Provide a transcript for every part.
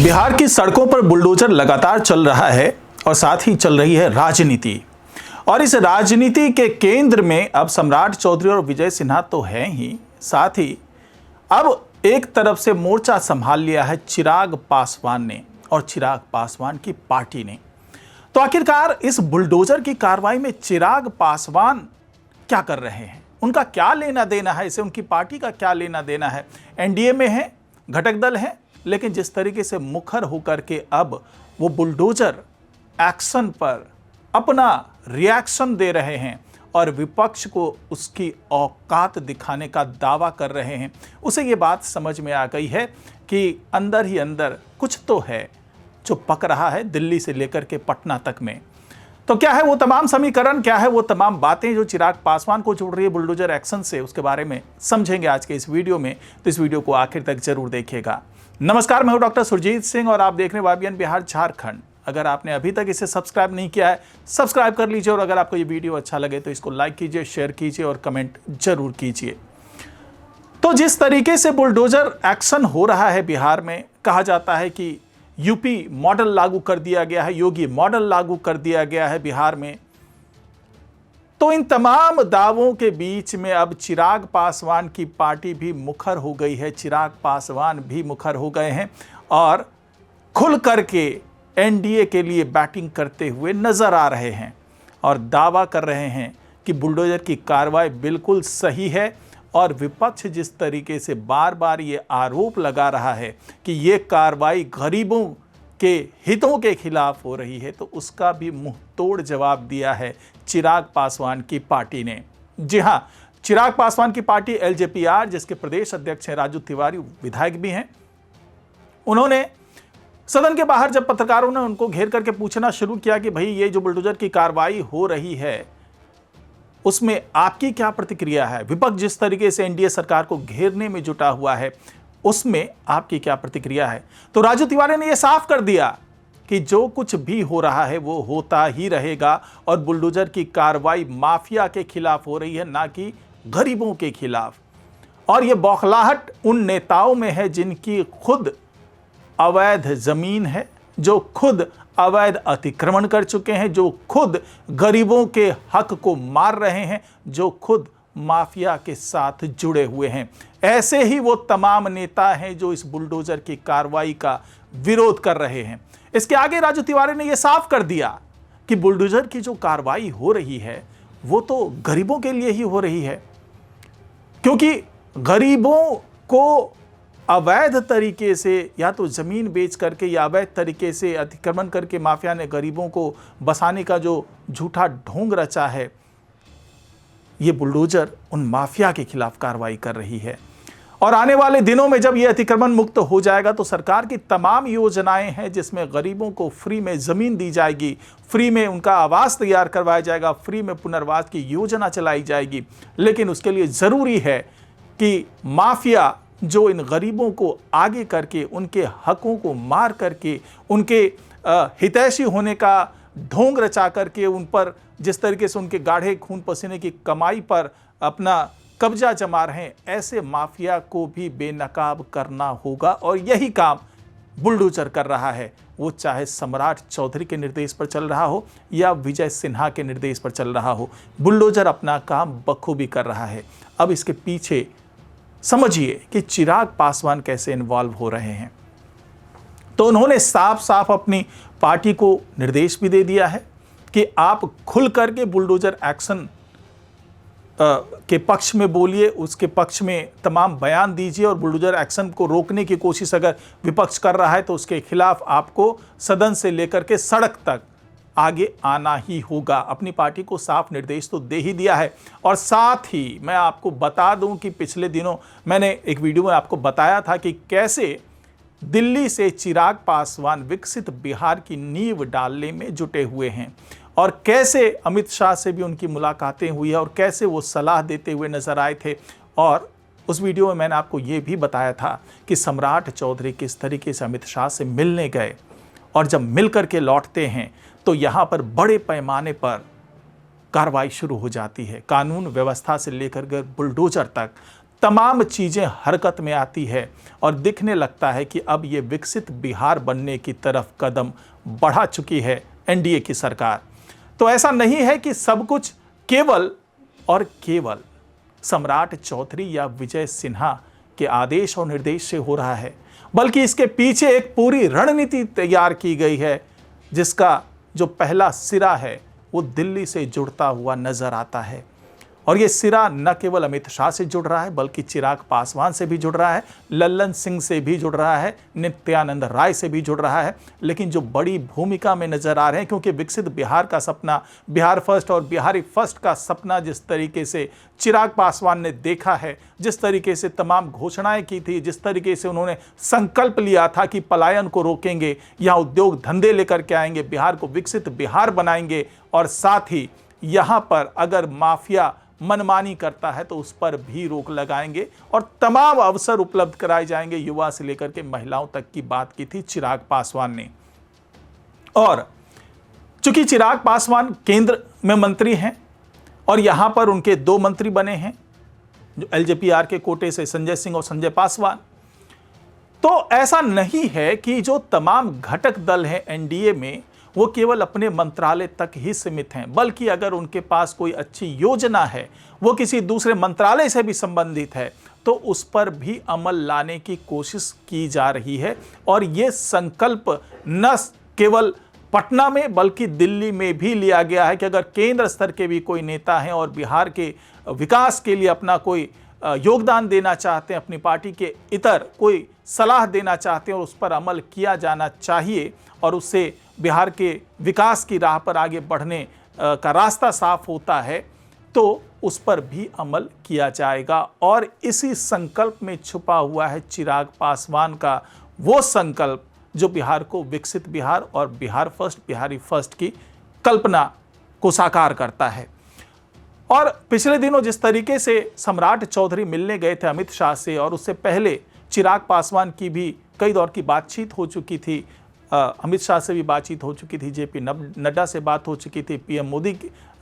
बिहार की सड़कों पर बुलडोजर लगातार चल रहा है और साथ ही चल रही है राजनीति। और इस राजनीति के केंद्र में अब सम्राट चौधरी और विजय सिन्हा तो हैं ही, साथ ही अब एक तरफ से मोर्चा संभाल लिया है चिराग पासवान ने और चिराग पासवान की पार्टी ने। तो आखिरकार इस बुलडोजर की कार्रवाई में चिराग पासवान क्या कर रहे हैं, उनका क्या लेना देना है, इसे उनकी पार्टी का क्या लेना देना है। एनडीए में है, घटक दल है, लेकिन जिस तरीके से मुखर होकर के अब वो बुलडोजर एक्शन पर अपना रिएक्शन दे रहे हैं और विपक्ष को उसकी औकात दिखाने का दावा कर रहे हैं, उसे ये बात समझ में आ गई है कि अंदर ही अंदर कुछ तो है जो पक रहा है दिल्ली से लेकर के पटना तक में। तो क्या है वो तमाम समीकरण, क्या है वो तमाम बातें जो चिराग पासवान को जोड़ रही है बुलडोजर एक्शन से, उसके बारे में समझेंगे आज के इस वीडियो में। तो इस वीडियो को आखिर तक जरूर देखिएगा। नमस्कार, मैं हूं डॉक्टर सुरजीत सिंह और आप देख रहे हैं वाईबीएन बिहार झारखंड। अगर आपने अभी तक इसे सब्सक्राइब नहीं किया है, सब्सक्राइब कर लीजिए और अगर आपको ये वीडियो अच्छा लगे तो इसको लाइक कीजिए, शेयर कीजिए और कमेंट जरूर कीजिए। तो जिस तरीके से बुलडोजर एक्शन हो रहा है बिहार में, कहा जाता है कि यूपी मॉडल लागू कर दिया गया है, योगी मॉडल लागू कर दिया गया है बिहार में। तो इन तमाम दावों के बीच में अब चिराग पासवान की पार्टी भी मुखर हो गई है, चिराग पासवान भी मुखर हो गए हैं और खुल करके एनडीए के लिए बैटिंग करते हुए नजर आ रहे हैं और दावा कर रहे हैं कि बुलडोजर की कार्रवाई बिल्कुल सही है। और विपक्ष जिस तरीके से बार बार ये आरोप लगा रहा है कि ये कार्रवाई गरीबों के हितों के खिलाफ हो रही है, तो उसका भी मुंह तोड़ जवाब दिया है चिराग पासवान की पार्टी ने। जी हां, चिराग पासवान की पार्टी एलजेपीआर, जिसके प्रदेश अध्यक्ष हैं राजू तिवारी, विधायक भी हैं, उन्होंने सदन के बाहर जब पत्रकारों ने उनको घेर करके पूछना शुरू किया कि भाई ये जो बुलडोजर की कार्रवाई हो रही है उसमें आपकी क्या प्रतिक्रिया है, विपक्ष जिस तरीके से एनडीए सरकार को घेरने में जुटा हुआ है उसमें आपकी क्या प्रतिक्रिया है। तो राजू तिवारी ने यह साफ कर दिया कि जो कुछ भी हो रहा है वो होता ही रहेगा और बुलडोजर की कार्रवाई माफिया के खिलाफ हो रही है, ना कि गरीबों के खिलाफ। और यह बौखलाहट उन नेताओं में है जिनकी खुद अवैध जमीन है, जो खुद अवैध अतिक्रमण कर चुके हैं, जो खुद गरीबों के हक को मार रहे हैं, जो खुद माफिया के साथ जुड़े हुए हैं। ऐसे ही वो तमाम नेता हैं जो इस बुलडोजर की कार्रवाई का विरोध कर रहे हैं। इसके आगे राजू तिवारी ने यह साफ कर दिया कि बुलडोजर की जो कार्रवाई हो रही है वो तो गरीबों के लिए ही हो रही है, क्योंकि गरीबों को अवैध तरीके से या तो जमीन बेच करके या अवैध तरीके से अतिक्रमण करके माफिया ने गरीबों को बसाने का जो झूठा ढोंग रचा है, ये बुलडोजर उन माफिया के खिलाफ कार्रवाई कर रही है। और आने वाले दिनों में जब ये अतिक्रमण मुक्त हो जाएगा तो सरकार की तमाम योजनाएं हैं जिसमें गरीबों को फ्री में जमीन दी जाएगी, फ्री में उनका आवास तैयार करवाया जाएगा, फ्री में पुनर्वास की योजना चलाई जाएगी। लेकिन उसके लिए जरूरी है कि माफिया जो इन गरीबों को आगे करके उनके हकों को मार करके उनके हितैषी होने का ढोंग रचा करके उन पर जिस तरीके से उनके गाढ़े खून पसीने की कमाई पर अपना कब्जा जमा रहे हैं, ऐसे माफिया को भी बेनकाब करना होगा। और यही काम बुलडोजर कर रहा है, वो चाहे सम्राट चौधरी के निर्देश पर चल रहा हो या विजय सिन्हा के निर्देश पर चल रहा हो, बुलडोजर अपना काम बखूबी कर रहा है। अब इसके पीछे समझिए कि चिराग पासवान कैसे इन्वॉल्व हो रहे हैं। तो उन्होंने साफ साफ अपनी पार्टी को निर्देश भी दे दिया है कि आप खुल करके बुलडोजर एक्शन के पक्ष में बोलिए, उसके पक्ष में तमाम बयान दीजिए और बुलडोजर एक्शन को रोकने की कोशिश अगर विपक्ष कर रहा है तो उसके खिलाफ आपको सदन से लेकर के सड़क तक आगे आना ही होगा। अपनी पार्टी को साफ निर्देश तो दे ही दिया है। और साथ ही मैं आपको बता दूं कि पिछले दिनों मैंने एक वीडियो में आपको बताया था कि कैसे दिल्ली से चिराग पासवान विकसित बिहार की नींव डालने में जुटे हुए हैं और कैसे अमित शाह से भी उनकी मुलाकातें हुई है और कैसे वो सलाह देते हुए नजर आए थे। और उस वीडियो में मैंने आपको ये भी बताया था कि सम्राट चौधरी किस तरीके से अमित शाह से मिलने गए और जब मिल करके लौटते हैं तो यहाँ पर बड़े पैमाने पर कार्रवाई शुरू हो जाती है, कानून व्यवस्था से लेकर बुलडोजर तक तमाम चीज़ें हरकत में आती है और दिखने लगता है कि अब ये विकसित बिहार बनने की तरफ कदम बढ़ा चुकी है एनडीए की सरकार। तो ऐसा नहीं है कि सब कुछ केवल और केवल सम्राट चौधरी या विजय सिन्हा के आदेश और निर्देश से हो रहा है, बल्कि इसके पीछे एक पूरी रणनीति तैयार की गई है, जिसका जो पहला सिरा है वो दिल्ली से जुड़ता हुआ नजर आता है। और ये सिरा न केवल अमित शाह से जुड़ रहा है, बल्कि चिराग पासवान से भी जुड़ रहा है, लल्लन सिंह से भी जुड़ रहा है, नित्यानंद राय से भी जुड़ रहा है। लेकिन जो बड़ी भूमिका में नजर आ रहे हैं, क्योंकि विकसित बिहार का सपना, बिहार फर्स्ट और बिहारी फर्स्ट का सपना जिस तरीके से चिराग पासवान ने देखा है, जिस तरीके से तमाम घोषणाएं की थी, जिस तरीके से उन्होंने संकल्प लिया था कि पलायन को रोकेंगे, यहाँ उद्योग धंधे लेकर के आएंगे, बिहार को विकसित बिहार बनाएंगे, और साथ ही यहाँ पर अगर माफिया मनमानी करता है तो उस पर भी रोक लगाएंगे और तमाम अवसर उपलब्ध कराए जाएंगे। युवा से लेकर के महिलाओं तक की बात की थी चिराग पासवान ने। और चूंकि चिराग पासवान केंद्र में मंत्री हैं और यहां पर उनके 2 मंत्री बने हैं, जो एलजेपीआर के कोटे से संजय सिंह और संजय पासवान, तो ऐसा नहीं है कि जो तमाम घटक दल हैं एनडीए में वो केवल अपने मंत्रालय तक ही सीमित हैं, बल्कि अगर उनके पास कोई अच्छी योजना है, वो किसी दूसरे मंत्रालय से भी संबंधित है, तो उस पर भी अमल लाने की कोशिश की जा रही है। और ये संकल्प न केवल पटना में बल्कि दिल्ली में भी लिया गया है कि अगर केंद्र स्तर के भी कोई नेता हैं और बिहार के विकास के लिए अपना कोई योगदान देना चाहते हैं, अपनी पार्टी के इतर कोई सलाह देना चाहते हैं और उस पर अमल किया जाना चाहिए और उससे बिहार के विकास की राह पर आगे बढ़ने का रास्ता साफ होता है, तो उस पर भी अमल किया जाएगा। और इसी संकल्प में छुपा हुआ है चिराग पासवान का वो संकल्प जो बिहार को विकसित बिहार और बिहार फर्स्ट, बिहारी फर्स्ट की कल्पना को साकार करता है। और पिछले दिनों जिस तरीके से सम्राट चौधरी मिलने गए थे अमित शाह से, और उससे पहले चिराग पासवान की भी कई दौर की बातचीत हो चुकी थी, अमित शाह से भी बातचीत हो चुकी थी, जेपी नड्डा से बात हो चुकी थी, पीएम मोदी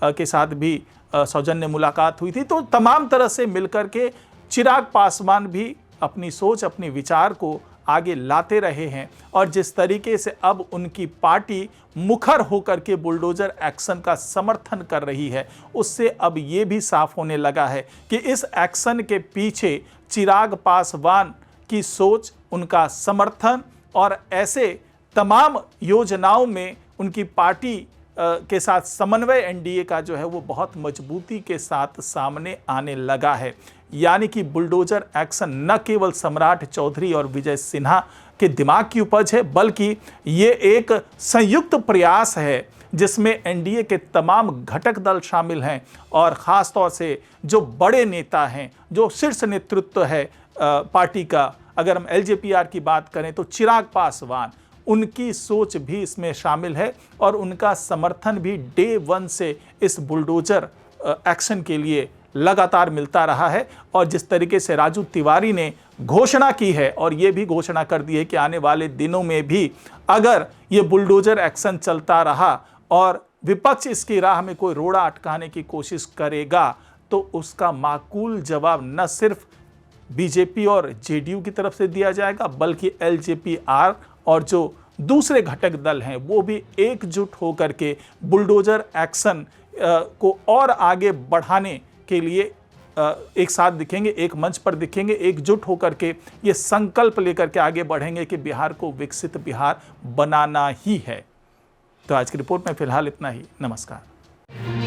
के साथ भी सौजन्य मुलाकात हुई थी। तो तमाम तरह से मिलकर के चिराग पासवान भी अपनी सोच, अपनी विचार को आगे लाते रहे हैं। और जिस तरीके से अब उनकी पार्टी मुखर होकर के बुलडोजर एक्शन का समर्थन कर रही है, उससे अब ये भी साफ होने लगा है कि इस एक्शन के पीछे चिराग पासवान की सोच, उनका समर्थन और ऐसे तमाम योजनाओं में उनकी पार्टी के साथ समन्वय एनडीए का जो है वो बहुत मजबूती के साथ सामने आने लगा है। यानी कि बुलडोजर एक्शन न केवल सम्राट चौधरी और विजय सिन्हा के दिमाग की उपज है, बल्कि ये एक संयुक्त प्रयास है जिसमें एनडीए के तमाम घटक दल शामिल हैं और ख़ास तौर से जो बड़े नेता हैं, जो शीर्ष नेतृत्व है पार्टी का। अगर हम एलजेपीआर की बात करें तो चिराग पासवान, उनकी सोच भी इसमें शामिल है और उनका समर्थन भी डे 1 से इस बुलडोजर एक्शन के लिए लगातार मिलता रहा है। और जिस तरीके से राजू तिवारी ने घोषणा की है और ये भी घोषणा कर दी है कि आने वाले दिनों में भी अगर ये बुलडोजर एक्शन चलता रहा और विपक्ष इसकी राह में कोई रोड़ा अटकाने की कोशिश करेगा, तो उसका माकूल जवाब न सिर्फ बीजेपी और जेडीयू की तरफ से दिया जाएगा, बल्कि एलजेपीआर और जो दूसरे घटक दल हैं वो भी एकजुट होकर के बुलडोजर एक्शन को और आगे बढ़ाने के लिए एक साथ दिखेंगे, एक मंच पर दिखेंगे, एकजुट होकर के ये संकल्प लेकर के आगे बढ़ेंगे कि बिहार को विकसित बिहार बनाना ही है। तो आज की रिपोर्ट में फिलहाल इतना ही। नमस्कार।